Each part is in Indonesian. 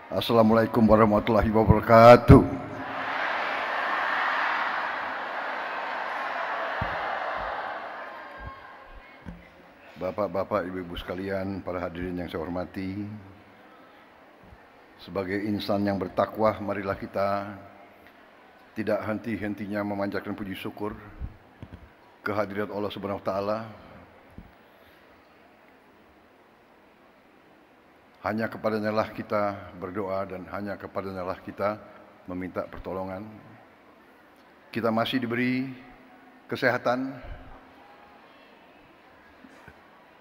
Assalamualaikum warahmatullahi wabarakatuh. Bapak-bapak, ibu-ibu sekalian, para hadirin yang saya hormati, sebagai insan yang bertakwa, marilah kita tidak henti-hentinya memanjatkan puji syukur kehadirat Allah Subhanahu wa taala. Hanya kepadanya lah kita berdoa dan hanya kepadanya lah kita meminta pertolongan. Kita masih diberi kesehatan,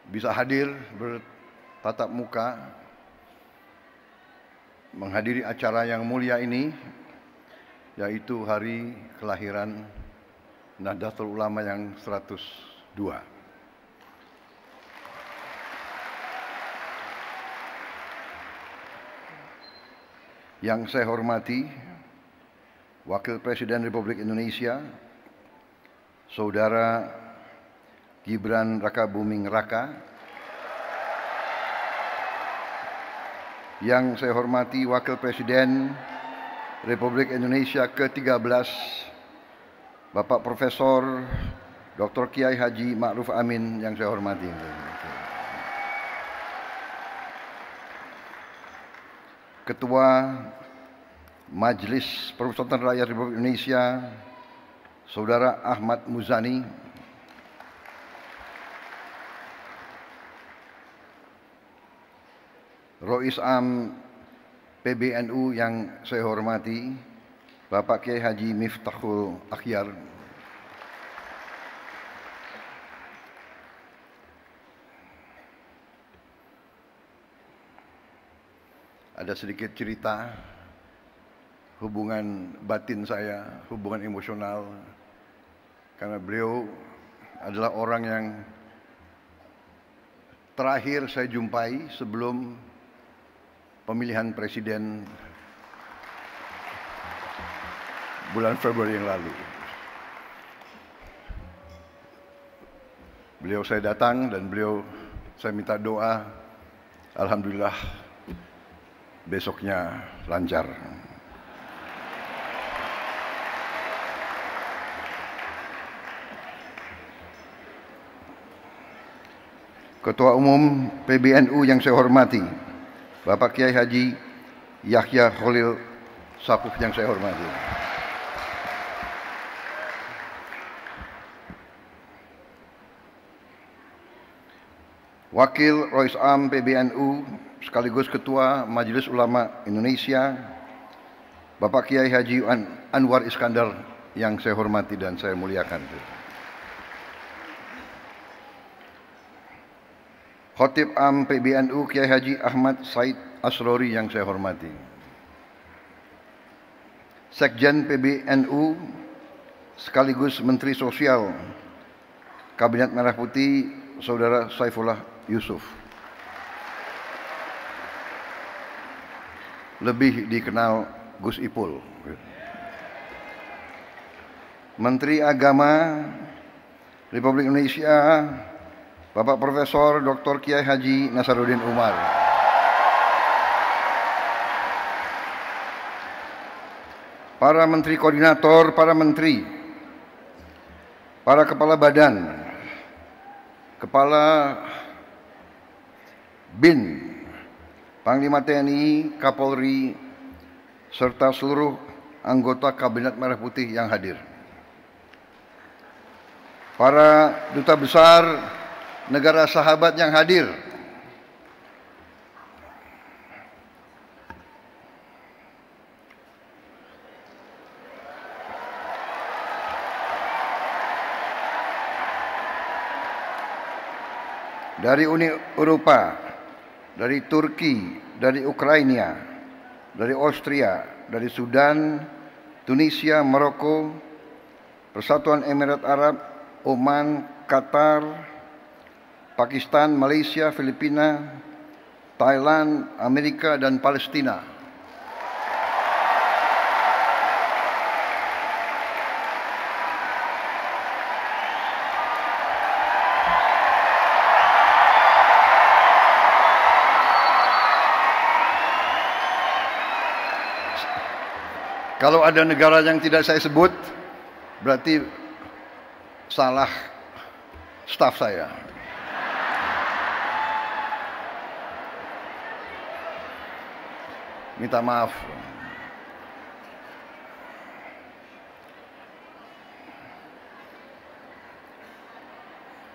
bisa hadir bertatap muka menghadiri acara yang mulia ini, yaitu hari kelahiran Nahdlatul Ulama yang 102. Yang saya hormati Wakil Presiden Republik Indonesia, Saudara Gibran Rakabuming Raka. Yang saya hormati Wakil Presiden Republik Indonesia ke-13, Bapak Profesor Dr. Kiai Haji Ma'ruf Amin yang saya hormati. Ketua Majelis Permusyawaratan Rakyat Republik Indonesia, Saudara Ahmad Muzani. Rois Am PBNU yang saya hormati, Bapak Kiai Haji Miftahul Akhyar. Ada sedikit cerita hubungan batin saya, hubungan emosional, karena beliau adalah orang yang terakhir saya jumpai sebelum pemilihan presiden bulan Februari yang lalu. Beliau saya datang dan saya minta doa, alhamdulillah besoknya lancar. Ketua Umum PBNU yang saya hormati, Bapak Kiai Haji Yahya Khalil Saquf yang saya hormati. Wakil Rois Am PBNU sekaligus Ketua Majelis Ulama Indonesia, Bapak Kiai Haji Anwar Iskandar yang saya hormati dan saya muliakan. Khatib Am PBNU Kiai Haji Ahmad Said Asrori yang saya hormati. Sekjen PBNU sekaligus Menteri Sosial Kabinet Merah Putih, Saudara Saifullah Yusuf. Lebih dikenal Gus Ipul. Menteri Agama Republik Indonesia, Bapak Profesor Dr. Kiai Haji Nasaruddin Umar. Para menteri koordinator, para menteri, para kepala badan, kepala BIN, Panglima TNI, Kapolri, serta seluruh anggota Kabinet Merah Putih yang hadir. Para duta besar negara sahabat yang hadir. Dari Uni Eropa, dari Turki, dari Ukraina, dari Austria, dari Sudan, Tunisia, Maroko, Persatuan Emirat Arab, Oman, Qatar, Pakistan, Malaysia, Filipina, Thailand, Amerika, dan Palestina. Kalau ada negara yang tidak saya sebut, berarti salah staf saya. Minta maaf.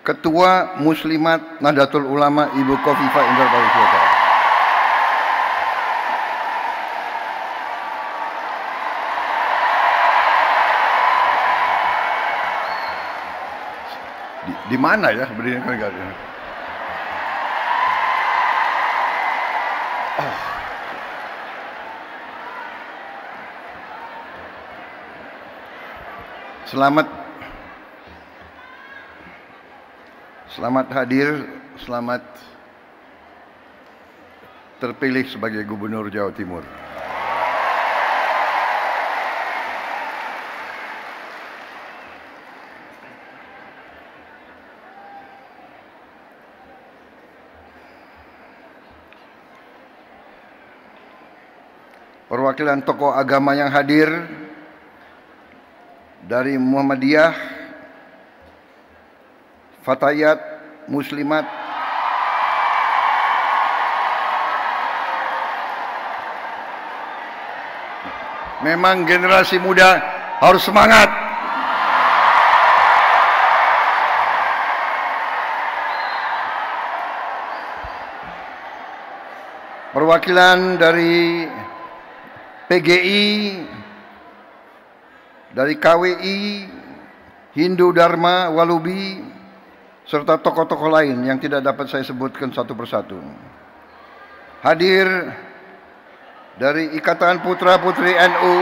Ketua Muslimat Nahdlatul Ulama Ibu Khofifah Indar Parawansa. Di mana ya berdiri negara? Oh. Selamat hadir, selamat terpilih sebagai Gubernur Jawa Timur. Perwakilan tokoh agama yang hadir dari Muhammadiyah, Fatayat, Muslimat, memang generasi muda harus semangat. Perwakilan dari PGI, dari KWI, Hindu Dharma, Walubi, serta tokoh-tokoh lain yang tidak dapat saya sebutkan satu persatu. Hadir dari Ikatan Putra Putri NU,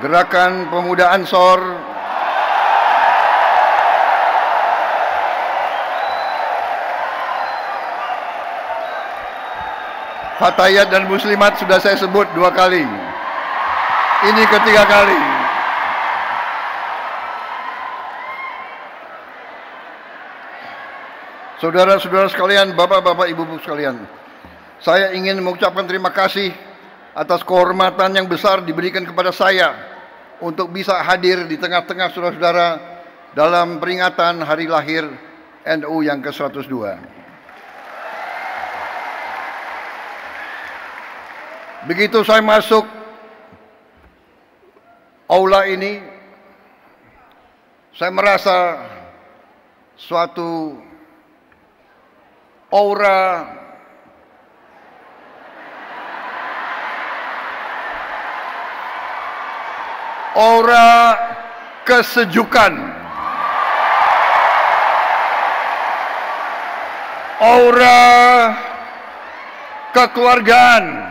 Gerakan Pemuda Ansor, Fatayat dan Muslimat sudah saya sebut 2 kali. Ini ketiga kali. Saudara-saudara sekalian, bapak-bapak, ibu-ibu sekalian, saya ingin mengucapkan terima kasih atas kehormatan yang besar diberikan kepada saya untuk bisa hadir di tengah-tengah saudara-saudara dalam peringatan hari lahir NU yang ke-102. Begitu saya masuk aula ini, saya merasa suatu aura kesejukan, aura kekeluargaan,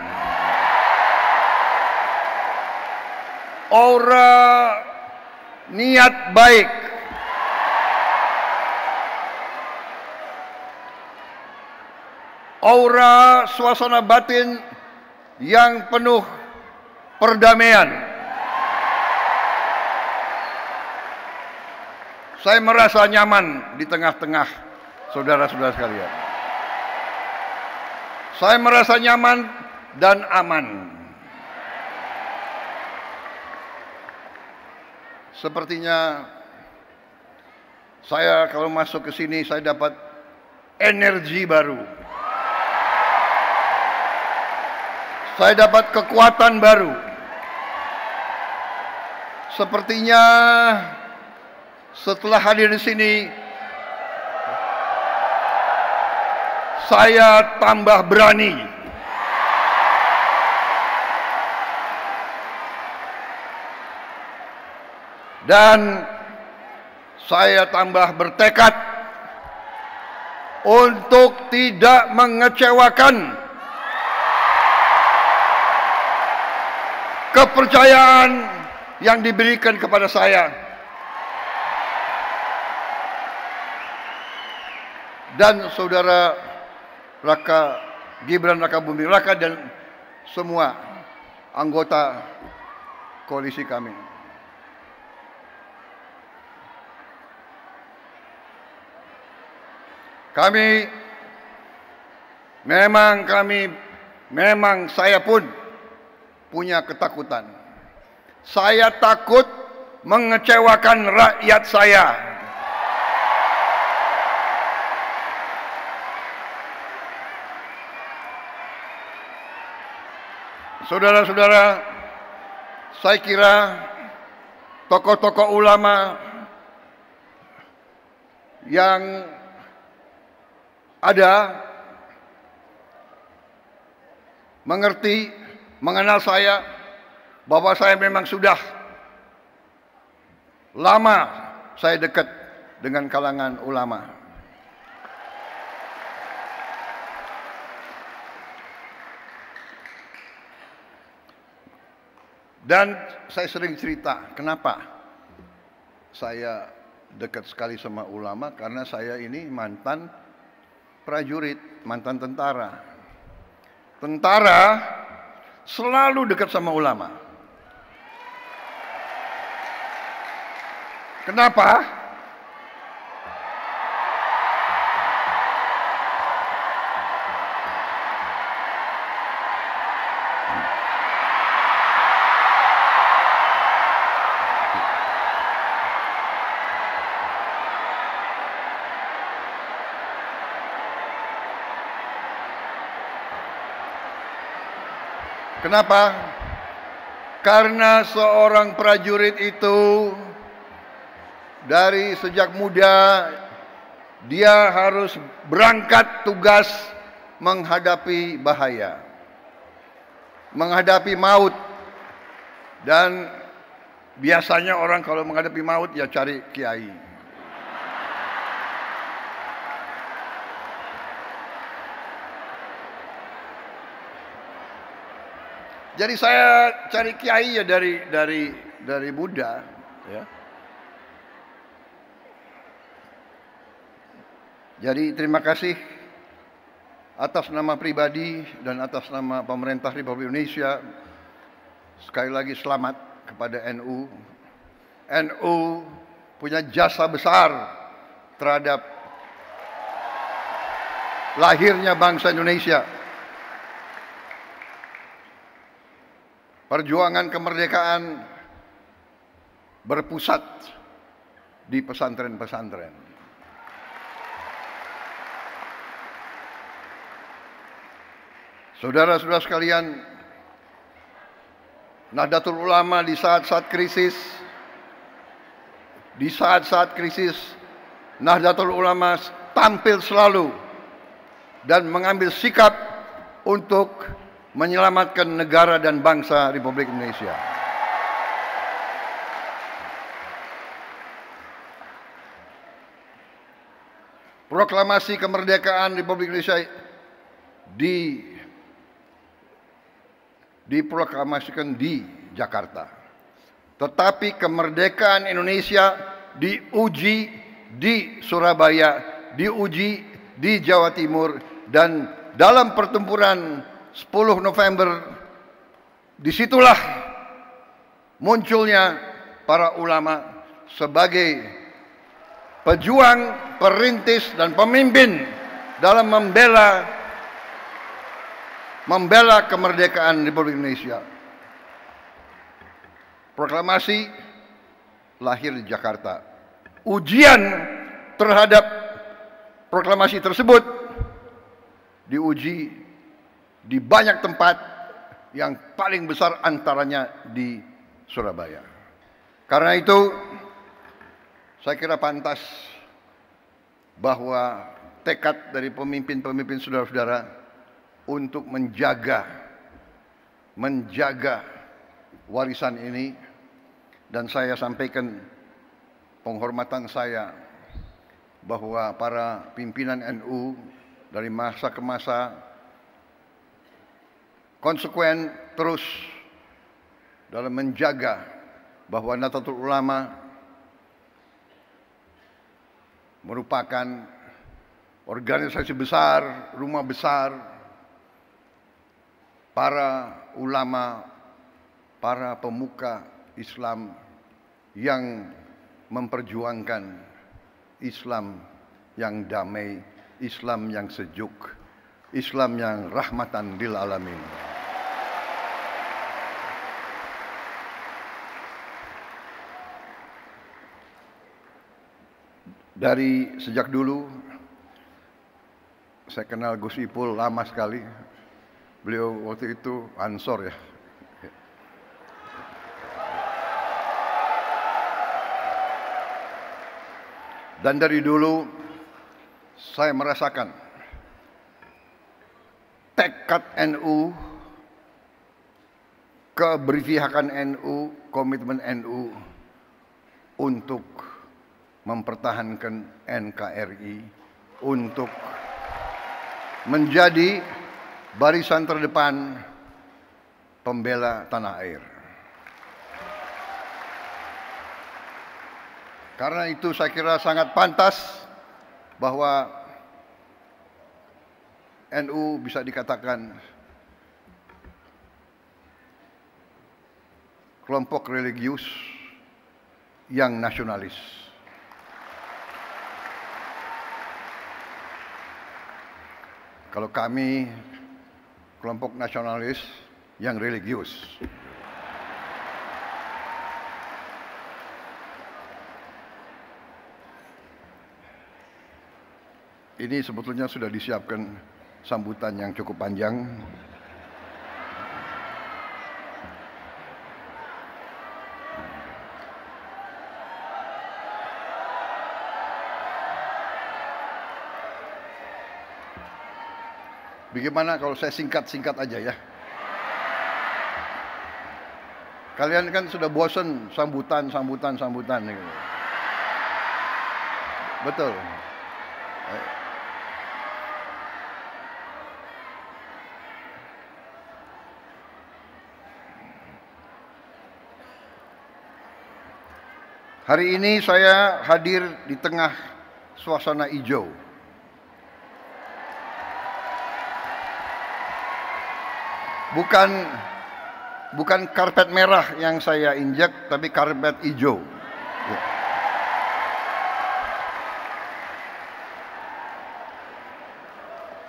aura niat baik, aura suasana batin yang penuh perdamaian. Saya merasa nyaman di tengah-tengah saudara-saudara sekalian. Saya merasa nyaman dan aman. Sepertinya saya kalau masuk ke sini saya dapat energi baru. Saya dapat kekuatan baru. Sepertinya setelah hadir di sini saya tambah berani. Dan saya tambah bertekad untuk tidak mengecewakan kepercayaan yang diberikan kepada saya. Dan saudara Gibran Raka Buming Raka dan semua anggota koalisi kami. Kami memang saya pun punya ketakutan. Saya takut mengecewakan rakyat saya. Saudara-saudara, saya kira tokoh-tokoh ulama yang ada mengerti, mengenal saya, bahwa saya memang sudah lama saya dekat dengan kalangan ulama. Dan saya sering cerita, kenapa saya dekat sekali sama ulama, karena saya ini mantan prajurit, mantan tentara. Tentara selalu dekat sama ulama. Kenapa? Kenapa? Karena seorang prajurit itu dari sejak muda dia harus berangkat tugas menghadapi bahaya, menghadapi maut. Dan biasanya orang kalau menghadapi maut ya cari kiai. Jadi saya cari kiai ya dari Buddha, ya. Jadi terima kasih atas nama pribadi dan atas nama pemerintah Republik Indonesia. Sekali lagi selamat kepada NU. NU punya jasa besar terhadap lahirnya bangsa Indonesia. Perjuangan kemerdekaan berpusat di pesantren-pesantren. Saudara-saudara sekalian, Nahdlatul Ulama di saat-saat krisis, Nahdlatul Ulama tampil selalu dan mengambil sikap untuk menyelamatkan negara dan bangsa Republik Indonesia. Proklamasi kemerdekaan Republik Indonesia diproklamasikan di Jakarta. Tetapi kemerdekaan Indonesia diuji di Surabaya, diuji di Jawa Timur, dan dalam pertempuran 10 November, disitulah munculnya para ulama sebagai pejuang, perintis, dan pemimpin dalam membela kemerdekaan Republik Indonesia. Proklamasi lahir di Jakarta. Ujian terhadap proklamasi tersebut diuji di banyak tempat, yang paling besar antaranya di Surabaya. Karena itu, saya kira pantas bahwa tekad dari pemimpin-pemimpin saudara-saudara untuk menjaga warisan ini, dan saya sampaikan penghormatan saya bahwa para pimpinan NU dari masa ke masa konsekuen terus dalam menjaga bahwa Nahdlatul Ulama merupakan organisasi besar, rumah besar para ulama, para pemuka Islam yang memperjuangkan Islam yang damai, Islam yang sejuk, Islam yang rahmatan lil alamin. Dari sejak dulu saya kenal Gus Ipul lama sekali. Beliau waktu itu Ansor ya. Dan dari dulu saya merasakan tekad NU, keberpihakan NU, komitmen NU untuk mempertahankan NKRI, untuk menjadi barisan terdepan pembela tanah air. Karena itu saya kira sangat pantas bahwa NU bisa dikatakan kelompok religius yang nasionalis. Kalau kami kelompok nasionalis yang religius. Ini sebetulnya sudah disiapkan sambutan yang cukup panjang. Bagaimana kalau saya singkat-singkat aja ya? Kalian kan sudah bosan sambutan. Betul. Hari ini saya hadir di tengah suasana hijau. Bukan karpet merah yang saya injak, tapi karpet hijau.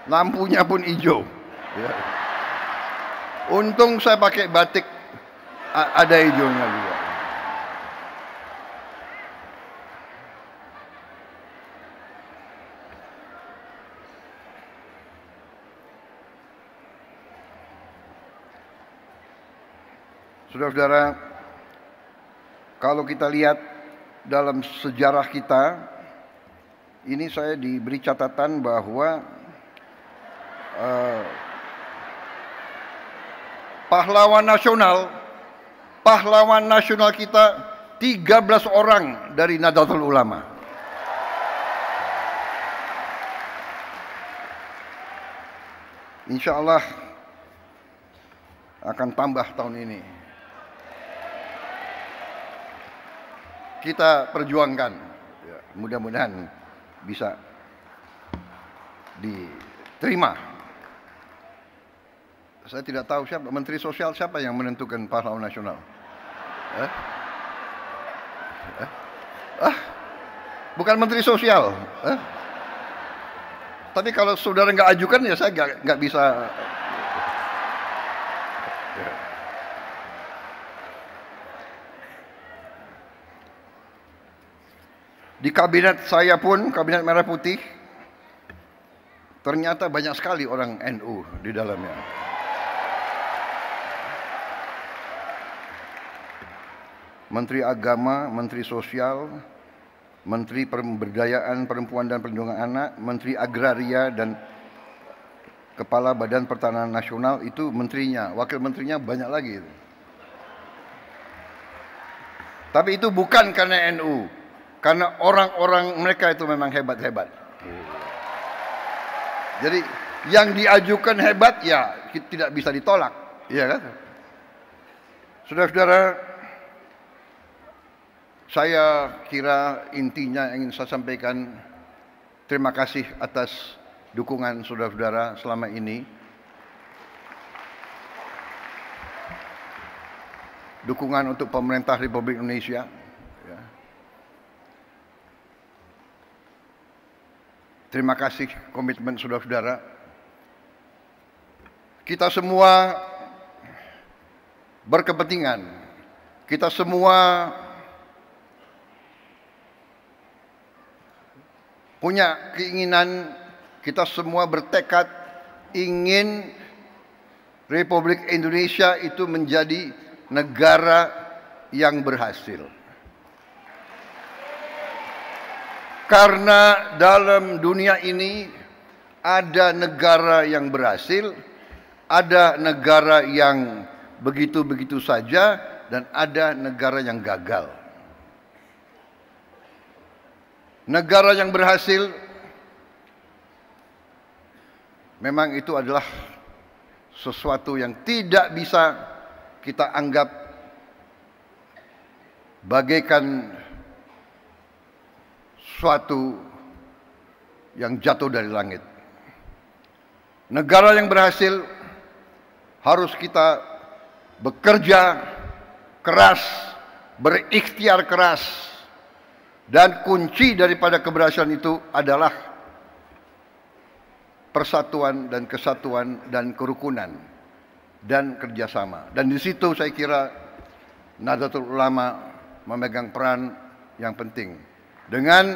Lampunya pun hijau. Untung saya pakai batik, ada hijaunya juga. Saudara-saudara, kalau kita lihat dalam sejarah kita, ini saya diberi catatan bahwa pahlawan nasional kita 13 orang dari Nahdlatul Ulama. Insya Allah akan tambah tahun ini. Kita perjuangkan, ya, mudah-mudahan bisa diterima. Saya tidak tahu siapa Menteri Sosial, siapa yang menentukan pahlawan nasional. Bukan Menteri Sosial. Tapi kalau saudara nggak ajukan ya saya nggak bisa. Di kabinet saya pun, kabinet Merah Putih, ternyata banyak sekali orang NU di dalamnya. Menteri Agama, Menteri Sosial, Menteri Pemberdayaan Perempuan dan Perlindungan Anak, Menteri Agraria dan Kepala Badan Pertanahan Nasional itu menterinya, wakil menterinya banyak lagi. Tapi itu bukan karena NU. Karena orang-orang mereka itu memang hebat-hebat. Jadi yang diajukan hebat ya tidak bisa ditolak, iya kan? Saudara-saudara, saya kira intinya yang ingin saya sampaikan, terima kasih atas dukungan saudara-saudara selama ini. Dukungan untuk pemerintah Republik Indonesia. Terima kasih komitmen saudara-saudara. kita semua berkepentingan, kita semua punya keinginan, kita semua bertekad ingin Republik Indonesia itu menjadi negara yang berhasil. Karena dalam dunia ini ada negara yang berhasil, ada negara yang begitu-begitu saja, dan ada negara yang gagal. Negara yang berhasil memang itu adalah sesuatu yang tidak bisa kita anggap bagaikan suatu yang jatuh dari langit. Negara yang berhasil harus kita bekerja keras, berikhtiar keras, dan kunci daripada keberhasilan itu adalah persatuan dan kesatuan dan kerukunan dan kerjasama. Dan di situ saya kira Nahdlatul Ulama memegang peran yang penting dengan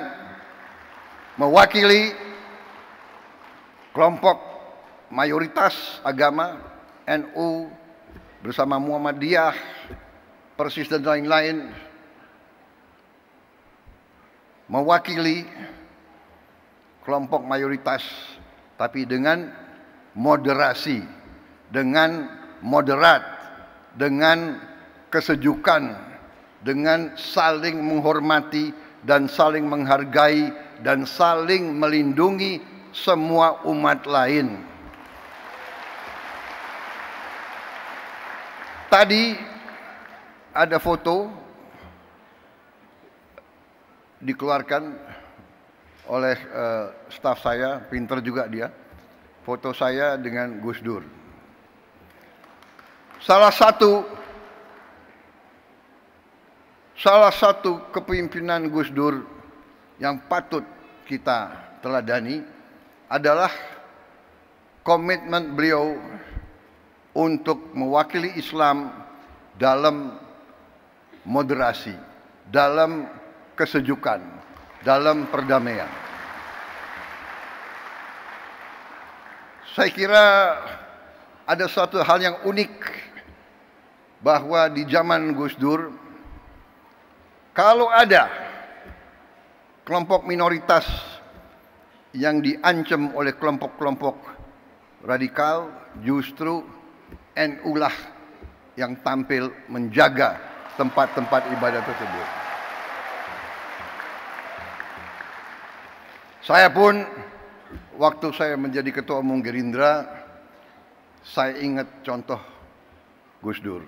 mewakili kelompok mayoritas agama NU bersama Muhammadiyah, Persis dan lain-lain, mewakili kelompok mayoritas tapi dengan moderasi, dengan moderat, dengan kesejukan, dengan saling menghormati dan saling menghargai dan saling melindungi semua umat lain. Tadi ada foto dikeluarkan oleh staf saya, pinter juga dia, foto saya dengan Gus Dur. Salah satu kepemimpinan Gus Dur yang patut kita teladani adalah komitmen beliau untuk mewakili Islam dalam moderasi, dalam kesejukan, dalam perdamaian. Saya kira ada suatu hal yang unik bahwa di zaman Gus Dur, kalau ada kelompok minoritas yang diancam oleh kelompok-kelompok radikal, justru NU lah yang tampil menjaga tempat-tempat ibadah tersebut. Saya pun waktu saya menjadi ketua umum Gerindra, saya ingat contoh Gus Dur.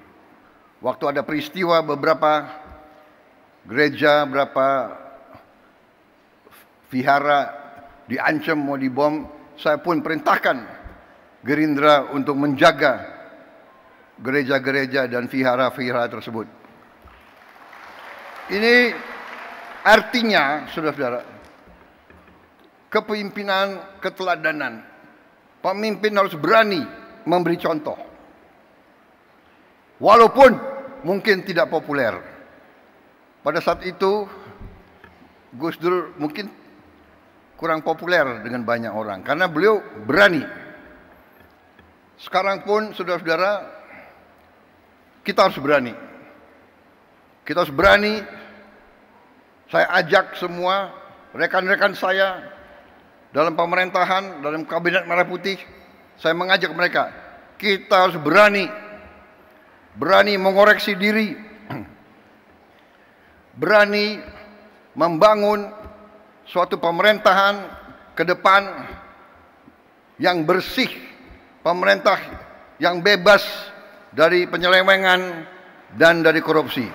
Waktu ada peristiwa beberapa gereja, berapa vihara diancam mau dibom, saya pun perintahkan Gerindra untuk menjaga gereja-gereja dan vihara-vihara tersebut. Ini artinya, saudara-saudara, kepemimpinan, keteladanan. Pemimpin harus berani memberi contoh. Walaupun mungkin tidak populer. Pada saat itu Gus Dur mungkin kurang populer dengan banyak orang karena beliau berani. Sekarang pun saudara-saudara, kita harus berani. Kita harus berani. Saya ajak semua rekan-rekan saya dalam pemerintahan, dalam kabinet Merah Putih, saya mengajak mereka, kita harus berani mengoreksi diri, berani membangun suatu pemerintahan ke depan yang bersih, pemerintah yang bebas dari penyelewengan dan dari korupsi.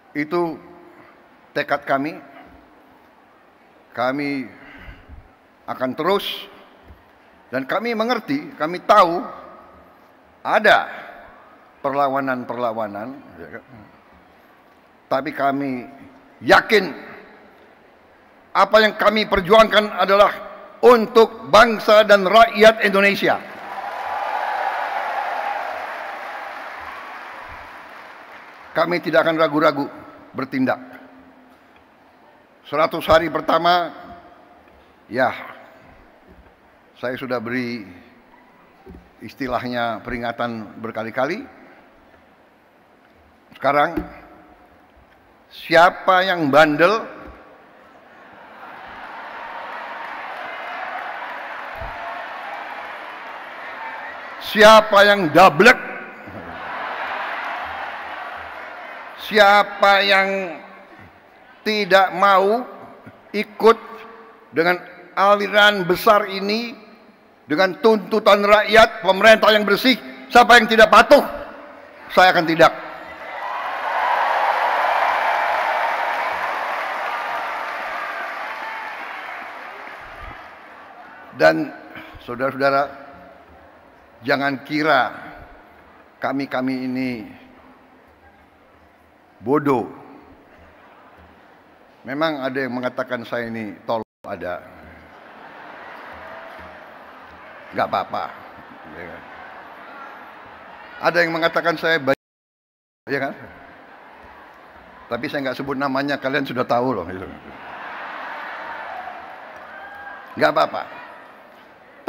Itu tekad kami. Kami akan terus, dan kami mengerti, kami tahu ada perlawanan-perlawanan, tapi kami yakin apa yang kami perjuangkan adalah untuk bangsa dan rakyat Indonesia. Kami tidak akan ragu-ragu bertindak. 100 hari pertama, ya, saya sudah beri istilahnya peringatan berkali-kali. Sekarang, siapa yang bandel, siapa yang dablek, siapa yang tidak mau ikut dengan aliran besar ini, dengan tuntutan rakyat, pemerintah yang bersih, siapa yang tidak patuh, saya akan tidak. Dan saudara-saudara, jangan kira kami ini bodoh. Memang ada yang mengatakan saya ini tolol, ada. Nggak apa-apa. Ada yang mengatakan saya baik, ya kan? Tapi saya nggak sebut namanya, kalian sudah tahu loh. Nggak apa-apa.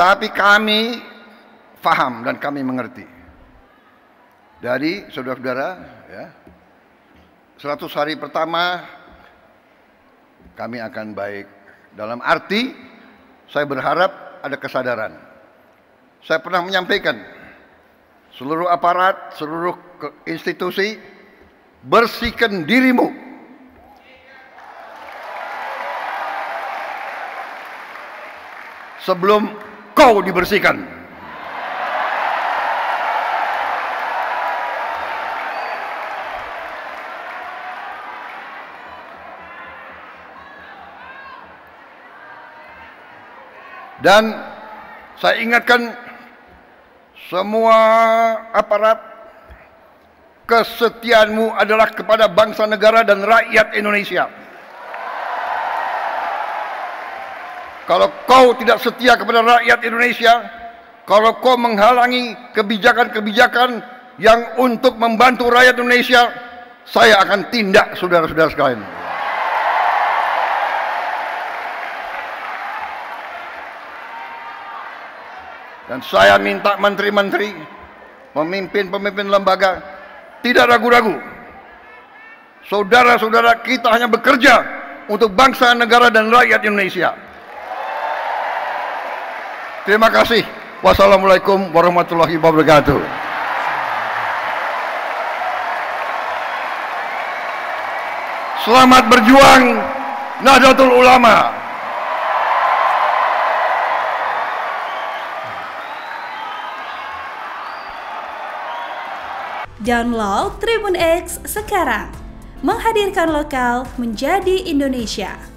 Tapi kami paham dan kami mengerti. Dari saudara-saudara, ya, 100 hari pertama kami akan baik. Dalam arti, saya berharap ada kesadaran. Saya pernah menyampaikan, seluruh aparat, seluruh institusi, bersihkan dirimu. Sebelum kau dibersihkan. Dan saya ingatkan semua aparat, kesetiaanmu adalah kepada bangsa, negara, dan rakyat Indonesia. Kalau kau tidak setia kepada rakyat Indonesia, kalau kau menghalangi kebijakan-kebijakan yang untuk membantu rakyat Indonesia, saya akan tindak, saudara-saudara sekalian. Dan saya minta menteri-menteri, pemimpin-pemimpin lembaga, tidak ragu-ragu. Saudara-saudara kita hanya bekerja untuk bangsa, negara, dan rakyat Indonesia. Terima kasih. Wassalamualaikum warahmatullahi wabarakatuh. Selamat berjuang Nahdlatul Ulama. Download Tribun X sekarang. Menghadirkan lokal menjadi Indonesia.